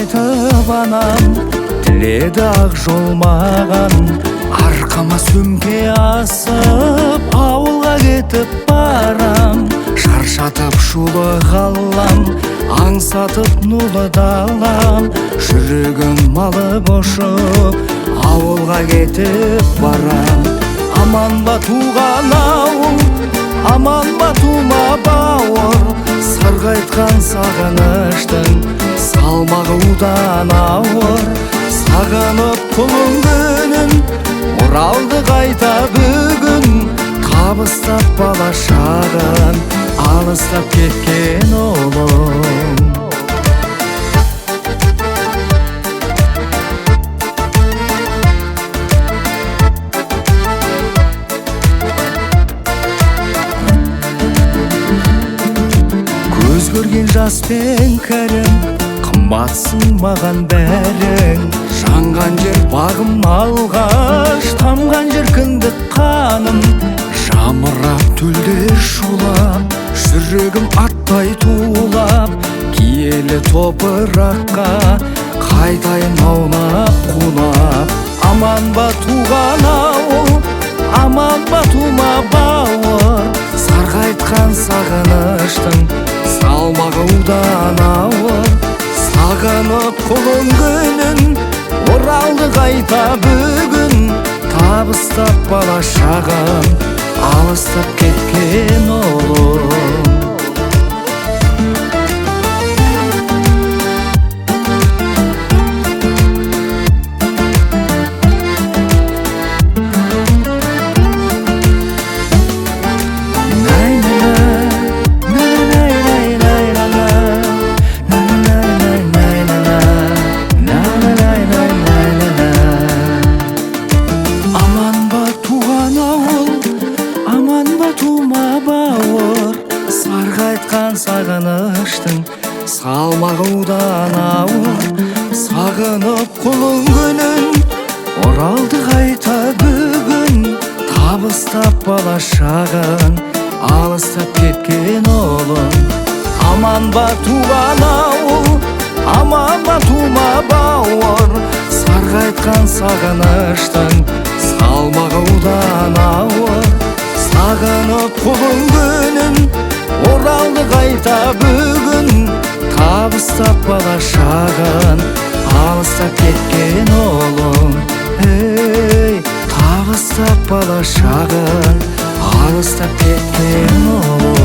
айтып анам, тіледі ақ жол маған. Арқама сөмке асып ауылға кетіп барам. Шаршатып шулы қалам, аңсатып нулы далам. Жүрегім малып ұшып ауылға кетіп барам. Аман ба туған ауыл, аман ба тума бауыр. Сарғайтқан сағыныштың салмағы удан ауыр. Сағынып құлын күнін оралды қайта бүгін. Табыстап бала шағын алыстап кеткен ұлым. Көз көрген жас пен кәрім, қымбатсың маған бәрің. Жанған жер бағым алғаш, тамған жер кіндік қаным. Жамырап төлдер шулап, жүрегім аттай тулап. Киелі топыраққа қайтайын аунап қунап. Аман ба туған ауыл, аман ба тума бауыр. Сарғайтқан сағыныштың салмағы удан ауыр. Сағынып құлын күнін оралды қайта бүгін. Табыстап бала шағын алыстап кеткен ұлым. Сарғайтқан сағыныштың салмағы удан ауыр. Сағынып құлын күнін оралды қайта бүгін. Табыстап бала шағын алыстап кеткен ұлым. Аман ба туған ауыл, аман ба тума бауыр. Сарғайтқан сағыныштың салмағы удан ауыр. Сағынып құлын күнін оралды қайта бүгін. Табыстап бала шағын алыстап кеткен ұлым. Табыстап бала шағын алыстап кеткен ұлым.